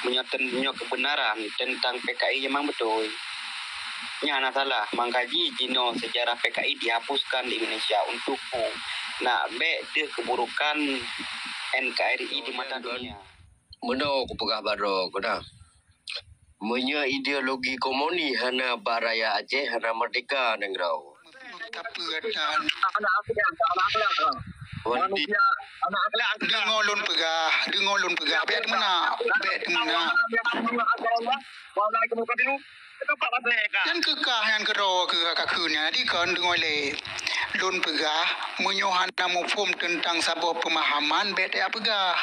menyatakan kebenaran tentang PKI memang betul. Nyana salah mengkaji jino sejarah PKI dihapuskan di Indonesia untuk nak deh keburukan NKRI di mata dunia. Meno ku pegah baro ku dah. Menya ideologi komuni hana baraya Aceh hana merdeka nengrau. Wandi dengolun pegah bet mana yang kekah yang kero ke kakunya di kan dengole lun pegah menyohan namu pum tentang sabo pemahaman bet ya pegah.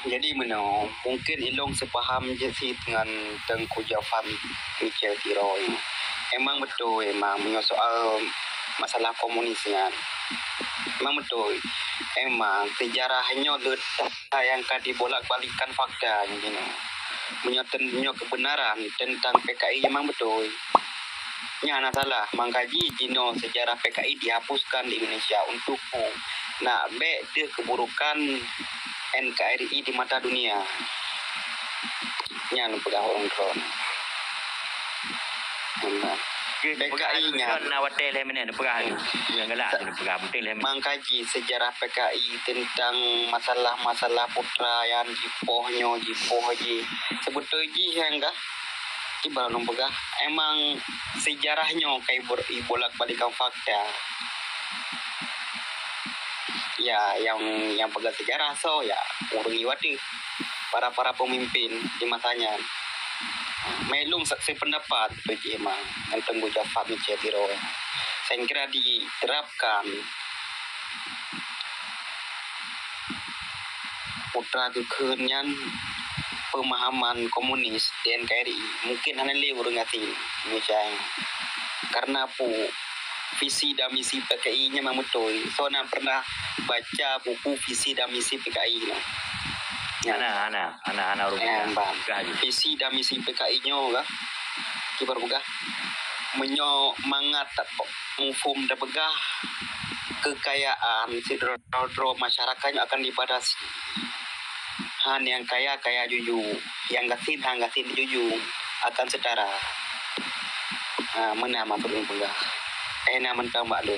Jadi mungkin ilong sepaham je si dengan Tengku Jafar Michel Tiroi. Emang betul soal masalah komunisnya. Emang betul. Emang sejarahnya yang akan dibolak-balikan fakta menyatakan kebenaran tentang PKI memang betul. Nyana salah mengkaji jino sejarah PKI dihapuskan di Indonesia untuk nak deh keburukan NKRI di mata dunia. Nyana pegah orang drone. PKI-nya mengkaji sejarah PKI tentang masalah-masalah putra yang jipoh sebetulnya hangga ibarat pegah emang sejarahnya kayak bolak-balikan fakta. Ya yang pegang sejarah ya urung iwati para pemimpin di masanya. Melung saksi pendapat bagi emang yang Tengku Jafar Michel Tiroi. Saya kira diterapkan putra kekenyan pemahaman komunis di NKRI mungkin hanya urung ngatin misalnya karena visi dan misi PKI-nya memang betul. So pernah baca buku visi dan misi PKI Anak visi dan misi PKI-nya lah. Kibar begah mangat mufum da begah kekayaan sidro masyarakatnya akan dibatasi. Han yang kaya juju, yang gasin juju akan setara. Mana turun begah. Naman tambah lu.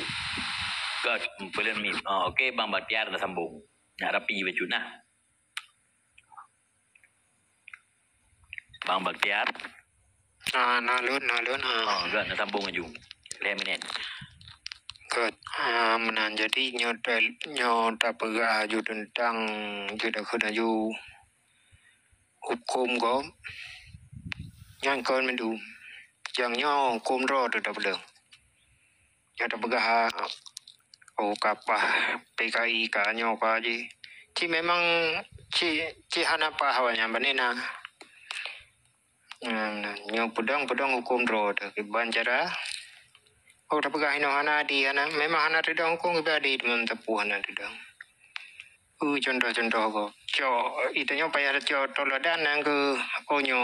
God, pulen mi. Okey, Bang Batiar dah sambung. Nak rapi baju nah. Bang Batiar. Nalun. God, nak sambung aju. 5 minit. God, jadi nyota pegah aju tentang kita kena aju hukum ko. Yang kon mendu. Yang hukum ro tu dah belum. Nyata pegah kapah PKI ka nyoka je. Ci memang ci hana pa hawanya banena. Nyo pedang hukum ro tu bancara. Tak pegah ino hana di hana memang hana redang hukum ibadi dengan tepu hana redang. Contoh ko. Itu nyo payah toladan yang ke onyo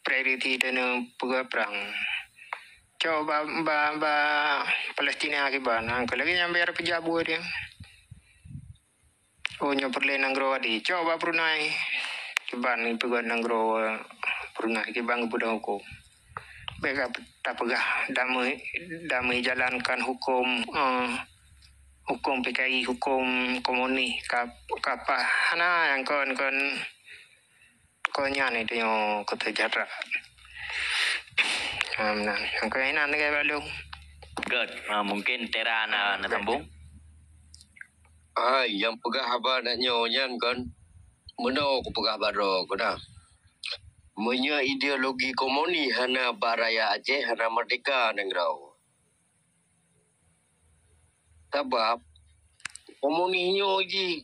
priority dan pegah perang. Coba Palestina akibat kalau lagi yang biar pejabu dia perle nanggro adi coba Brunei kiban itu kan nanggro Brunei kibang budang hukum mereka tak pegah damai jalankan hukum PKI hukum komuni kapah hana yang kon nyan itu yang kota jatra. Yang kainan ni kaya balong. God, mungkin Tera nak sambung. Yang pegah haba nak nyoyan kan. Meno ku pegah baro ku dah. Menya ideologi komuni hana baraya Aceh hana merdeka nengrau. Sebab komunisnya ji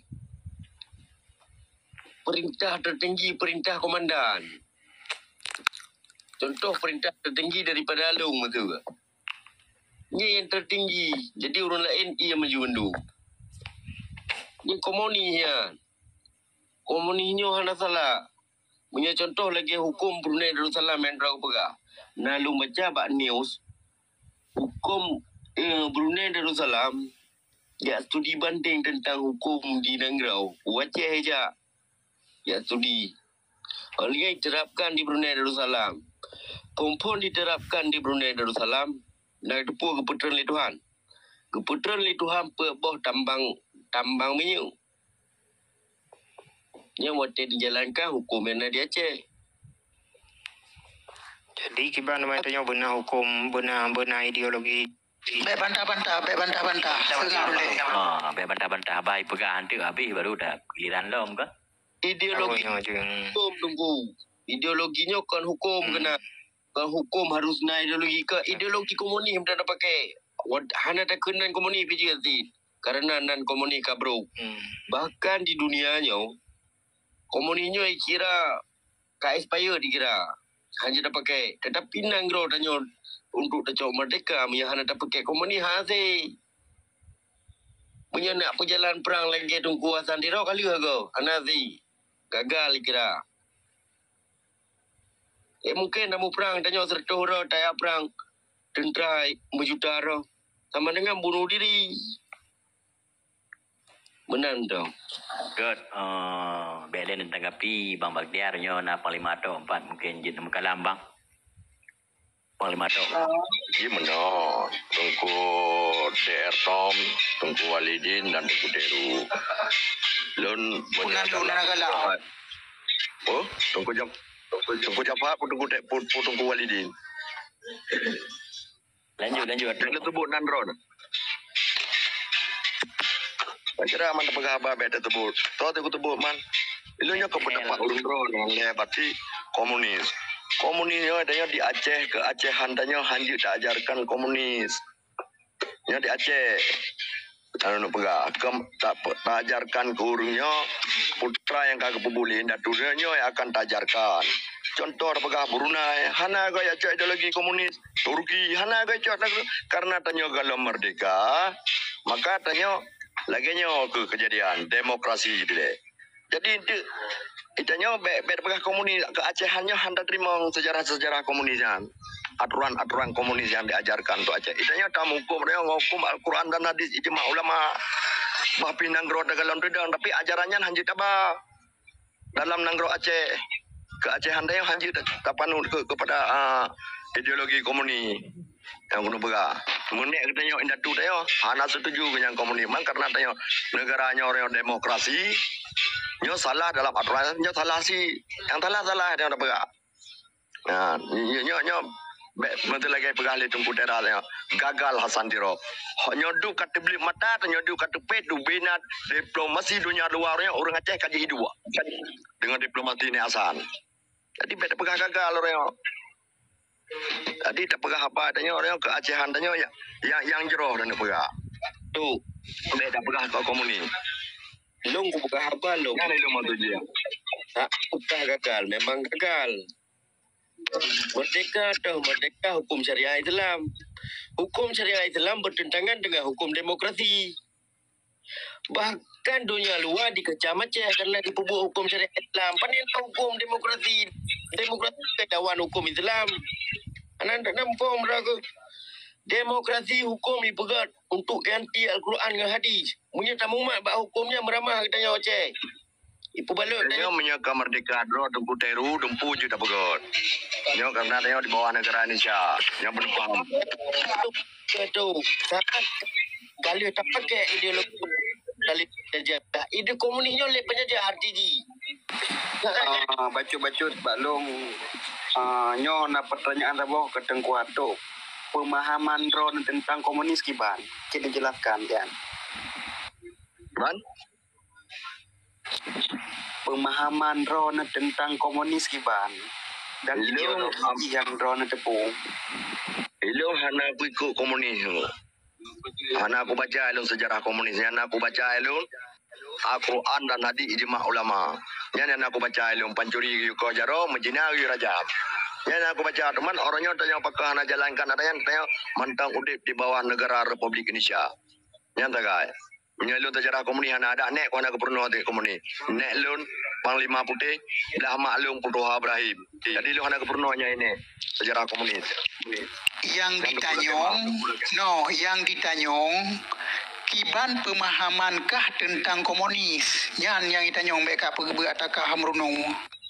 perintah tertinggi perintah komandan. Contoh perintah tertinggi daripada Alung betul ke? Ini yang tertinggi. Jadi orang lain ia maju mendu. Ni komuninya. Komuninya hana salah. Punya contoh lagi hukum Brunei Darussalam yang terang pegah. Nalu baca bak news. Hukum Brunei Darussalam. Ya studi banding tentang hukum di Nangrau. Wajah aja. Ya studi. Oleh diterapkan di Brunei Darussalam. Kompon diterapkan di Brunei Darussalam. Dan depu keputusan li Tuhan. Keputusan li Tuhan boh tambang minyak. Yang waktu dijalankan hukum yang ada di Aceh. Jadi kiban nama itu benar hukum, benar ideologi. Baik bantah-bantah. Setengah boleh. Baik bantah-bantah. Baik pegang tu habis baru dah giliran lom ke? Ideologi hukum tunggu. Ideologinya kan hukum kena. Kan hukum harus naik ideologi ke. Ideologi komunis yang dah pakai. Hana tak kena komunis pergi nanti. Karena nan komunis kabro. Bahkan di dunianya, komunisnya kira expire dikira. Hanya dah pakai. Tetapi nanggro tanya untuk tak merdeka. Yang hana tak pakai komunis hasil. Punya nak perjalanan perang lagi tunggu kuasaan dia kali kau. Anazi. Gagal kira. Mungkin namu perang tanya serta orang tak perang. Tentera berjuta orang. Sama dengan bunuh diri. Menang dong. Good. Belen tanggapi Bang Bagdiar nyo na Panglima to 4 mungkin jin muka lambang. Panglima to. Gimana? Tunggu DR Tom, Tunggu Walidin dan Tunggu Deru. Lun Nagala. Oh, Tunggu Jafar, Tunggu Walidin. Lanjut. Dia sebut Nandron. Macam mana penghabar beda sebut? Tahu aku sebut man. Ilunya kau pendapat urun-urun yang berarti komunis. Komunisnya adanya di Aceh ke Aceh handanya hanjut tak ajarkan komunis. Yang di Aceh. Anu pegah tak ajarkan ke urungnya putra yang kagak pebulin dan turunnya yang akan tajarkan. Contoh pegah Brunei, hana gaya cak ideologi komunis. Turki hana gaya cak karena tanya galau merdeka, maka tanya laginya ke kejadian demokrasi gitu deh. Jadi itanya bet pegah komunis ke Aceh hanya hendak terima sejarah-sejarah komunisnya. Aturan-aturan komunis yang diajarkan tu Aceh. Itanya tak hukum dia hukum Al-Quran dan hadis ijma ulama. Bapi nanggro dalam redang tapi ajarannya hanya apa dalam nanggro Aceh. Ke Aceh handai hanya tak panut kepada ideologi komunis. Yang guna pegah. Menek katanya indah tu dia hana setuju dengan komunis karena tanya negaranya orang demokrasi. Nyo salah dalam aturan, nyo salah si yang salah dia dah pegah. Nah, nyo betul lagi pegah le tunggu daerah gagal Hasan Tiro. Nyodu kata beli mata, nyodu kata pedu binat diplomasi dunia luarnya orang Aceh kaji hidup dengan diplomasi ni Hasan. Jadi beda pegah gagal orang. Jadi tak pegah apa tanya orang ke Acehan tanya yang jeroh dan pegah. Tu beda pegah kau komunis. Long ku pegah apa long? Yang long tu dia. Tak pegah gagal, memang gagal. Merdeka hukum syariah Islam. Hukum syariah Islam bertentangan dengan hukum demokrasi. Bahkan dunia luar dikecam Aceh kerana diperbuat hukum syariah Islam. Panen hukum demokrasi. Demokrasi kawan hukum Islam. Anak tak nampak mereka. Demokrasi hukum dipegat untuk anti Al-Quran dengan hadis. Punya tamumat bak hukumnya meramah katanya Aceh. Ibu balut dia menyaka merdeka dro Tengku Teru dempu je tak pegot. Nyo karena dia di bawah negara Indonesia. Yang belum faham. Itu sangat kalau tak pakai ideologi kali saja. Ide komunisnya le penjajah RTG. Bacut-bacut balong nyo na pertanyaan rabo ke Tengku Atuk. Pemahaman Ron tentang komunis kiban. Kita jelaskan kan. Man? Pemahaman Ron tentang komunis kiban dan ideologi yang Ron tepung. Ilo hana aku ikut komunis. Hana aku baca ilmu sejarah komunis. Hana aku baca ilmu Al-Quran dan hadis ijma ulama. Yang aku baca ilmu pancuri kau jaro menjina rajab. Yang aku baca teman orangnya tanya apakah hana jalankan ada yang tanya mantang udip di bawah negara Republik Indonesia. Yang tak guys. Menyelun sejarah komunis hana ada nek kau nak pernah tu komunis. Nek lun Panglima Putih belah maklum Putuha Ibrahim. Jadi lu hana pernahnya ini sejarah komunis. Yang ditanyong kiban pemahamankah tentang komunis? Yang ditanyong beka pergi atakah hamrunong.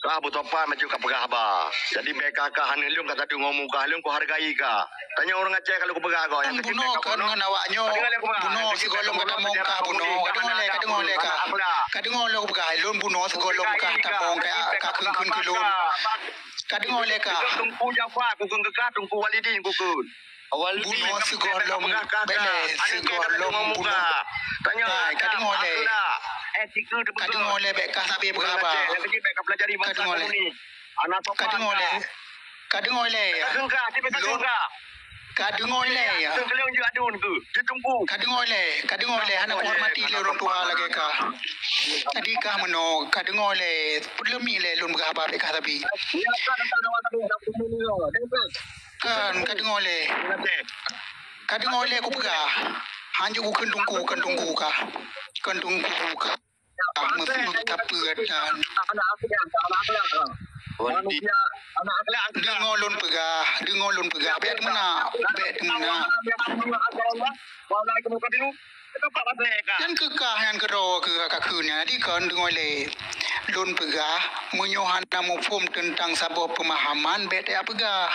Kah butopan maju ke pegah ba. Jadi beka kah hana lun kata tu ngomong kah lun kau hargai kah. Tanya orang Aceh kalau kau pegah kau. Yang bunuh kan dengan awaknya. Bunuh segolong kata mongkah bunuh. Kadang oleh kah. Kadang oleh pegah lun bunuh segolong kah tamong kah kun kelun. Kadang oleh kah. Tungku Jafar, kukun kekah, tungku Walidin kukun. Bunuh segolong bele segolong bunuh. Tanya kadang oleh. etika dia Kadang oleh bekah sabi berapa. Lagi beka pelajari bahasa komunis. Anak sopan. Kadang oleh. Kadang oleh. Kadang oleh ya. Keleng je adun ke. Dia tunggu. Kadang oleh anak hormati le orang tua lagi kah. Tadi kah meno kadang oleh belum le lun berapa bekah sabi. Kan kadang oleh aku pegah. Hanya aku kendungku kah. Kendungku kah. Mesti tak pedan. Dengar lun pegah. Bet mana. Yang kekah yang kero ke kakaknya. Jadi kan dengar le lun pegah menyohan namu form tentang sabab pemahaman bet ya pegah.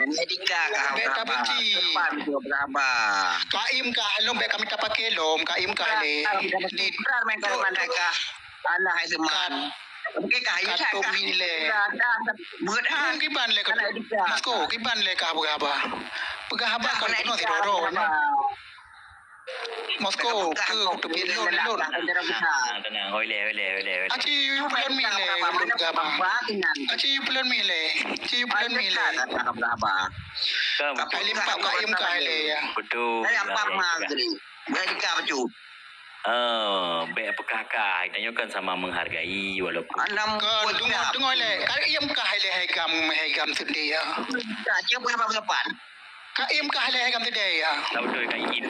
Etika kah beta benci. Kaim kah lom bek kami tak pakai lom kaim kah le. Ni main kalau mana kah anak hai seman. Mungkin kah ayu Kato mile. Buat ha. Kiban le kato. Masko kiban le kah berapa. Pegahaba kan no tidoro. Moskow ke tepi lon. Tenang, hole. Aci bulan mile lon pegahaba. Aci bulan mile. Kalim pak kaim kah le ya. Betul. Saya pak magri. Jadi kah baju. Baik apakah tanya kan sama menghargai walaupun Anam Kan tunggu le. Kaim kah le hegam sedih ya. tak dia berapa depan. Kaim kah le hegam sedih ya. tak betul kan ini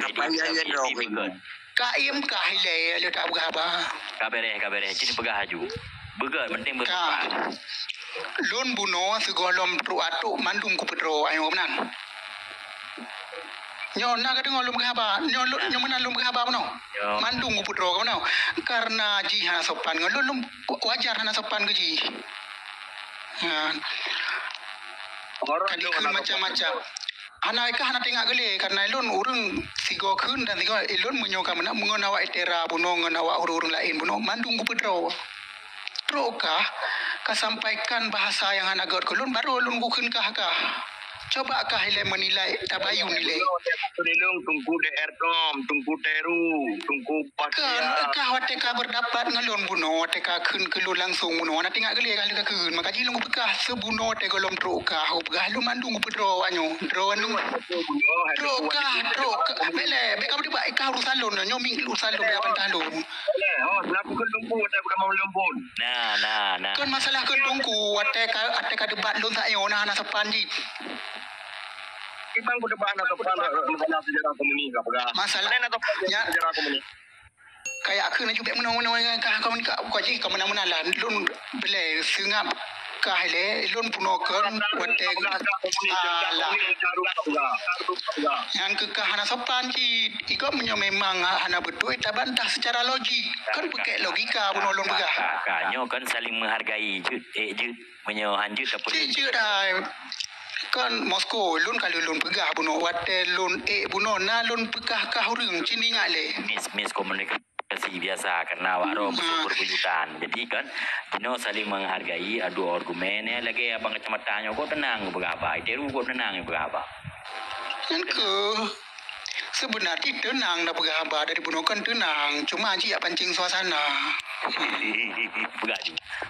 Kaim kah le tak berapa. kabareh jadi pegah haju begal penting berapa Lon buno segolom ruatu mandum ku pedro ayo menan. Nyo na kadang lum khaba, nyo menan lum khaba mano. Mandum ku pedro ka mano. Karena ji hana sopan lum wajar hana sopan ke ji. Kadi kun macam-macam. Anak ka hana tengak gele karena lon urang sigo kun dan sigo lon menyo ka mana mengonawa itera buno ngonawa urang lain buno mandum ku pedro. Troka sampaikan bahasa yang anak god kulun baru lun bukun kah. Coba kah ile menilai tabayun nilai. Tulung tungku DR Tom, tungku Teru, tungku Kan Pakia. kah wateka berdapat ngalon buno wateka kun kelun langsung buno na tinggal gele kali kun maka jilung bekah sebuno te golom troka ubgah lu mandung pedro anyo dro anu troka bele beka berdebat ikah urusan lon nyomi urusan lon ya pantalo. Kenapa kau tungku tak pernah mau lembun? nah Kan masalah kun tungku wateka debat lon sayo na hana sepanji. Ibang ko depan atau depan sejarah komunis apa dah? Masalah Sejarah komunis. kayak aku nak cuba menang kah kau ni kau ji kau menang lah lun bele sengap kah le lun puno kan wate ala yang kekah hana sopan ji ikut memang hana betul tak bantah secara logik kan pakai logika puno lun begah kakaknya kan saling menghargai je menyo hanjut apa je dah kan Moskow lun kalau lun pegah buno wate lun buno na lun pegah kah urang cini ngale mis komunikasi biasa karena waro berbujutan jadi kan dino saling menghargai adu argumen ya lagi abang kecamatannya kok tenang berapa itu kok tenang berapa kan ke sebenarnya tenang dah pegah dari buno kan tenang cuma aji pancing suasana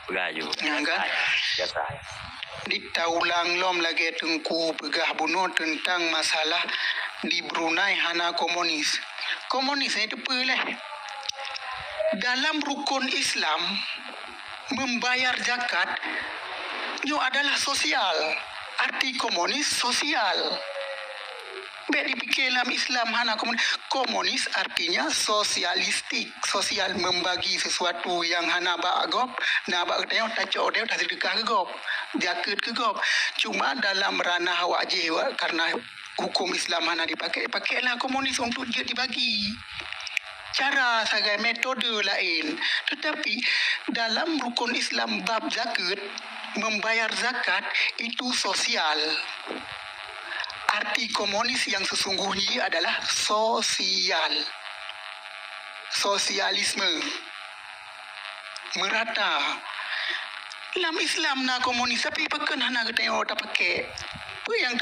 begaju ya kan biasa ditaulang lom lagi tengku pegah buno tentang masalah di Brunei hana komunis. Komunis itu boleh. Dalam rukun Islam membayar zakat itu adalah sosial. Arti komunis sosial. Baik dipikir dalam Islam hana komunis. Komunis artinya sosialistik, sosial, membagi sesuatu yang hana bak gop, nak bak tengok tacok dia dah sedekah ke gop, jaket ke gop. Cuma dalam ranah awak je karena hukum Islam hana pakailah komunis untuk je dibagi. Cara sagai metode lain. Tetapi dalam rukun Islam bab zakat, membayar zakat itu sosial. Arti komunis yang sesungguhnya adalah sosial. Sosialisme. Merata. Dalam Islam nak komunis tapi pakai nak tengok tak pakai. Apa yang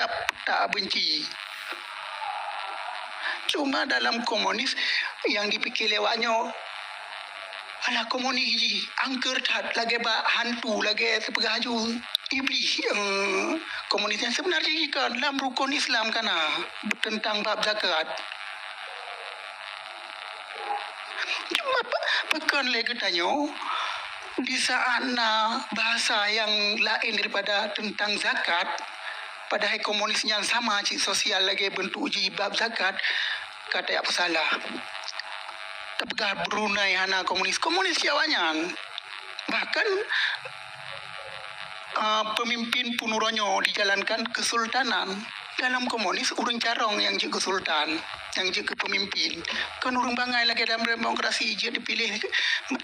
tak benci. Cuma dalam komunis yang dipikir lewatnya alah komunis ji angker tak lagi bak hantu lagi sepegaju iblis komunis yang sebenarnya kan dalam rukun Islam kan tentang bab zakat. Cuma pekan lagi tanya di saat bahasa yang lain daripada tentang zakat padahal komunis yang sama cik sosial lagi bentuk uji bab zakat kata apa salah. Tapkah Brunei hana komunis Jawanya. Bahkan pemimpin punuronyo dijalankan kesultanan. Dalam komunis urang carong yang je kesultan, yang je ke pemimpin. Kan urang bangai lagi dalam demokrasi je dipilih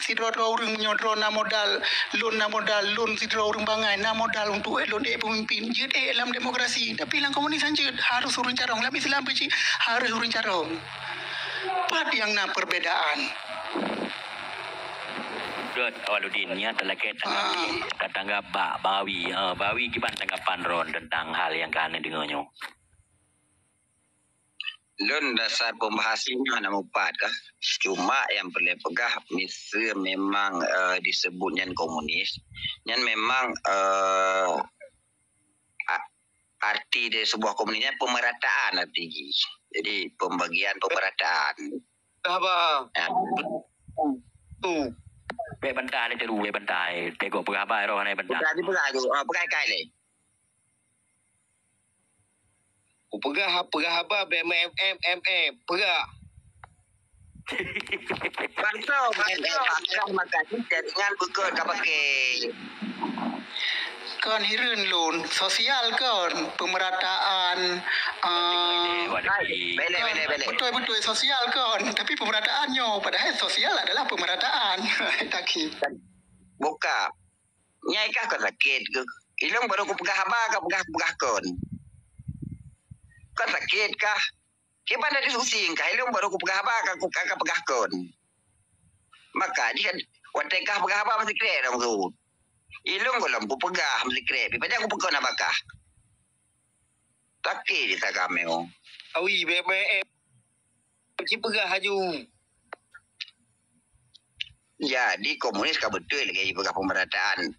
sidro urang nyodro na modal loan sidro urang bangai na modal untuk loan pemimpin je dalam demokrasi. Tapi dalam komunis je harus urang carong. Dalam Islam beci harus urang carong. Apa yang nak perbedaan? Dot Waludin ni adalah tanggap Bawi. Bawi gimana tanggapan Ron tentang hal yang kena dengannya? Lun dasar pembahasannya nama 4 kah? Cuma yang boleh pegah misal memang disebutnya komunis. Yang memang arti dari sebuah komunisnya pemerataan arti. Jadi pembagian pemerataan. Apa? Baik bantai dia baik bantai. Tengok berapa roh ni bantai. Bukan dipegah tu, pegai kai le. Pegah pegah. Bangsa makan dengan bekal kau pakai. Kan hirin loan sosial kan pemerataan Bele. betul sosial kan tapi pemerataannya padahal sosial adalah pemerataan takib Buka. Nyai kah kau sakit ke? Ilong baru ku pegah apa kau pegah kon. Kau sakit kah? Kita pada diskusi kah? Ilong baru ku pegah apa kau pegah kon. Maka dia watai kah pegah apa masih kira dong tu. Ilong ko lang pupagah masih kira. Pada aku pegah nak bakah. Taki di sagame o. Awi bebe. Cik pegah haju. Jadi komunis kah betul lagi pegah pemerataan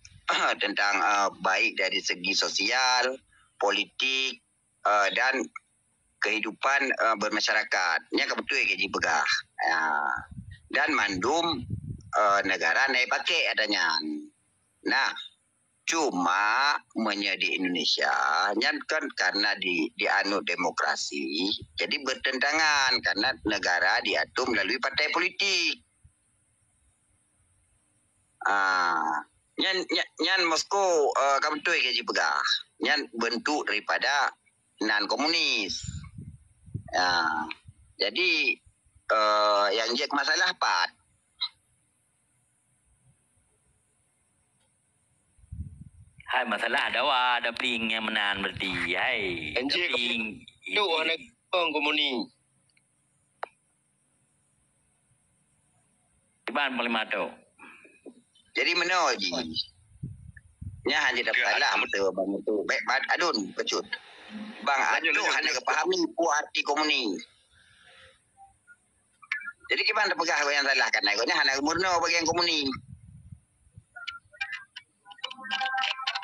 tentang baik dari segi sosial, politik dan kehidupan bermasyarakat. Nya kah betul lagi pegah. Dan mandum negara naik pakai adanya. Nah, cuma di Indonesia kan karena dianut demokrasi, jadi bertentangan karena negara diatur melalui partai politik. Nyan Moskow kamu tu gaji pegah. Nyan bentuk daripada non komunis. Jadi yang je masalah apa? Hai masalah ada pling yang menan berarti. Hai. Anjir pling. tu anak komunis. Iban paling mato. Jadi mana ji? Nya hanya dapat lah betul bang itu. Baik adun kecut. Bang adu hanya kepahami arti komunis. Jadi gimana pegah yang salah kan? Nya hanya murno bagian komunis.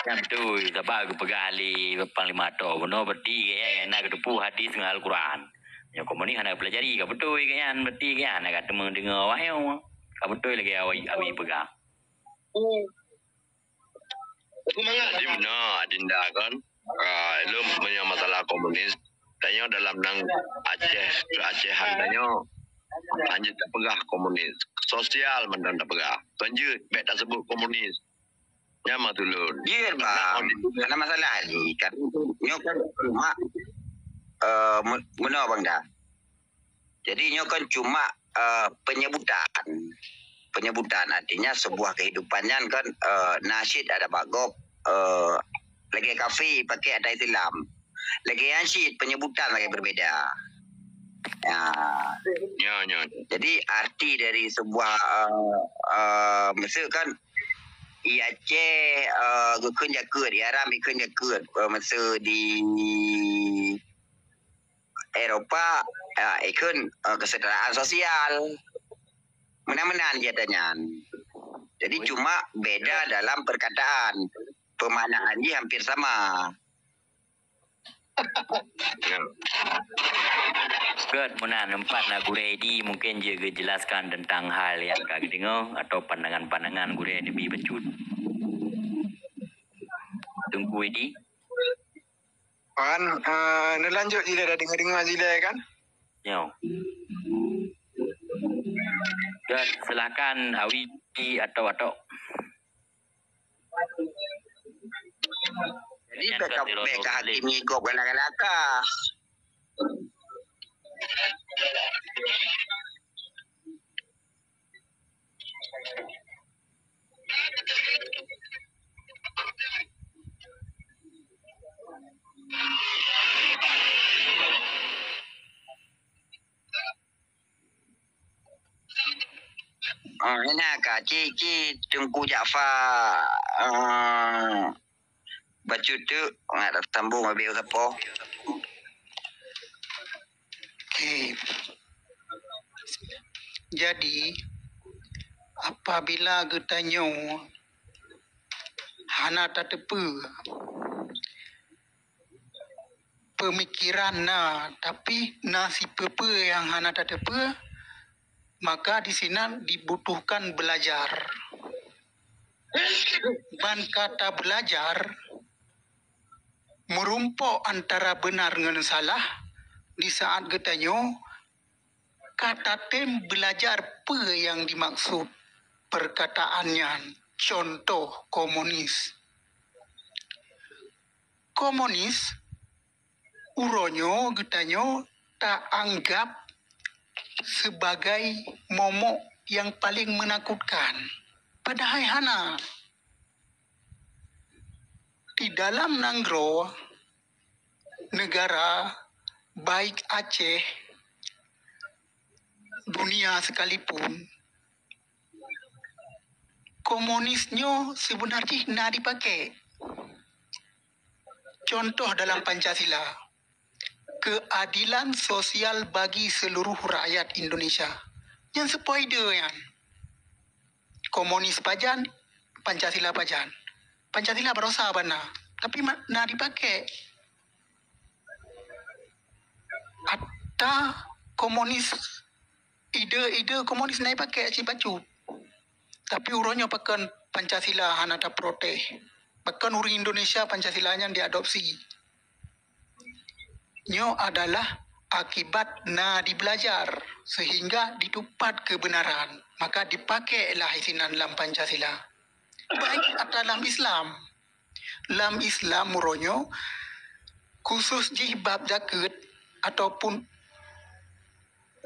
Yang tu sebab aku pegali panglima tu benar berarti kaya nak ketupu hadis dengan Al-Quran. Yang komunis nak pelajari ke betul kaya berarti kaya nak kata mendengar wahyu. Ke betul lagi awi pegang. Jadi benar Adinda kan. Lu punya masalah komunis Danyo dalam nang Aceh Acehan danyo lanjut tak pegah komunis. Sosial mendan tak pegah. Lanjut bet tak sebut komunis. Nyama tulun. Iya bang, ada masalah ni kan. Nyo kan cuma benar bang dah. Jadi nyo kan cuma penyebutan artinya sebuah kehidupannya kan nasyid ada bagop lagi kafe pakai ada Islam. Lagi nasyid penyebutan lagi berbeda. Ya. Jadi arti dari sebuah masa kan Aceh gukun jakut Aram ikun jakut masa di Eropah ikun kesetaraan sosial menang-menang jadinya. Jadi cuma beda dalam perkataan, pemaknaannya hampir sama. Good, muna nempat na Guredi mungkin juga jelaskan tentang hal yang kagak dengar atau pandangan-pandangan Guredi lebih becut. Tunggu Edi. Kan lanjut je dah dengar je kan. Yo. Good, silakan Awi atau. Jadi beka hakim ngikop galak-galakah. Enak kak, Cik Tengku Jaafar baca tu nak sambung habis apa? Okey. Jadi apabila getanyo hana tatepe pemikiran tapi si pepe yang hana tatepe, maka di sini dibutuhkan belajar. Dan kata belajar merumpuk antara benar dengan salah di saat getanyo kata tem belajar apa yang dimaksud perkataannya. Contoh komunis. Komunis uronyo getanyo tak anggap sebagai momok yang paling menakutkan. Padahal hana di dalam negara baik Aceh dunia sekalipun komunisnya sebenarnya nak dipakai. Contoh dalam Pancasila, keadilan sosial bagi seluruh rakyat Indonesia. Yang sepoida yang komunis pajan, Pancasila pajan. Pancasila berosa bana, tapi nak dipakai. Atta komunis, ide komunis nak dipakai cipacu. Tapi urangnya pakai Pancasila hana tak protes. Bahkan orang Indonesia Pancasilanya diadopsi. Nyo adalah akibat di belajar sehingga ditupat kebenaran. Maka dipakailah isinan dalam Pancasila. Baik dalam Islam. Dalam Islam muronyo khusus bab zakat ataupun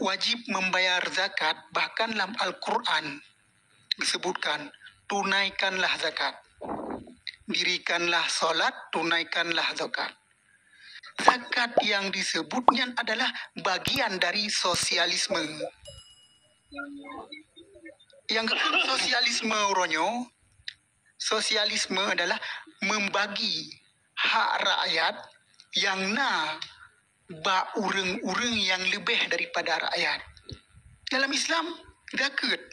wajib membayar zakat, bahkan dalam Al-Quran disebutkan tunaikanlah zakat. Dirikanlah solat, tunaikanlah zakat. Zakat yang disebutnya adalah bagian dari sosialisme. Yang sosialisme uronyo, sosialisme adalah membagi hak rakyat yang ba urang-urang yang lebih daripada rakyat. Dalam Islam, zakat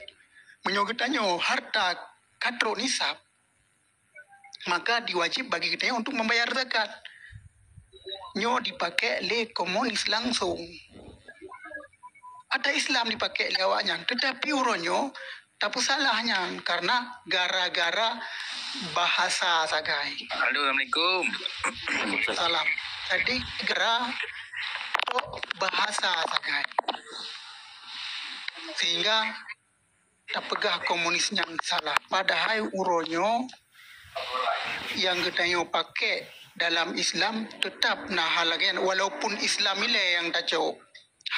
menyogetanyo harta katro nisab, maka diwajib bagi kita untuk membayar zakat. Nyo dipakai le komunis langsung. Ada Islam dipakai le awaknya, tetapi uronyo tak salahnya karena gara-gara bahasa sagai. Halo, Assalamualaikum. Salam. Jadi gara menumpuk bahasa sagai. Sehingga terpegah komunis yang salah. Padahal uronyo yang gedayo pakai dalam Islam tetap nah halagan walaupun Islam ile yang taco.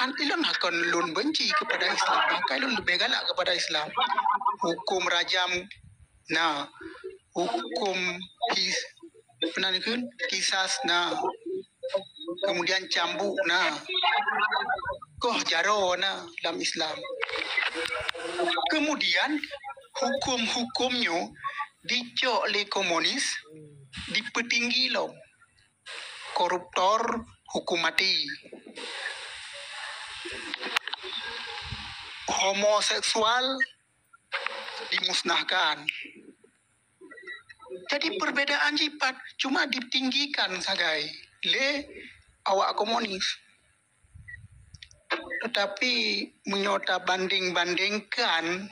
Han ilon akan lun benci kepada Islam, maka ilon lebih galak kepada Islam. Hukum rajam, nah, hukum kisas, nah, kemudian cambuk, nah, koh jaro, nah, dalam Islam. Kemudian hukum-hukumnya dicok oleh komunis, dipetinggi loh. Koruptor hukum mati. Homoseksual dimusnahkan. Jadi perbedaan sifat cuma ditinggikan sagai le awak komunis. Tetapi menyota banding-bandingkan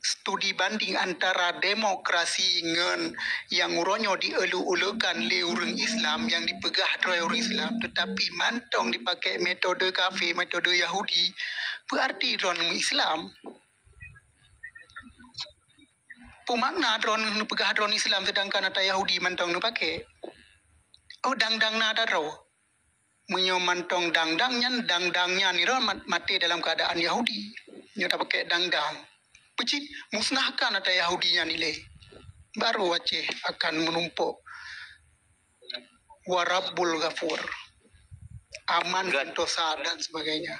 studi banding antara demokrasi ngen yang uronyo dielu-elukan le orang Islam yang dipegah oleh orang Islam tetapi mantong dipakai metode kafir, metode Yahudi berarti orang Islam pemakna orang pegah orang Islam sedangkan ada Yahudi mantong dipakai dang-dang nada ro menyo mantong dang-dangnya ni ro mati dalam keadaan Yahudi nyo tak pakai dang-dang pecit musnahkan ada Yahudinya nilai baru Aceh akan menumpuk Warabbul Ghafur aman sentosa dan sebagainya.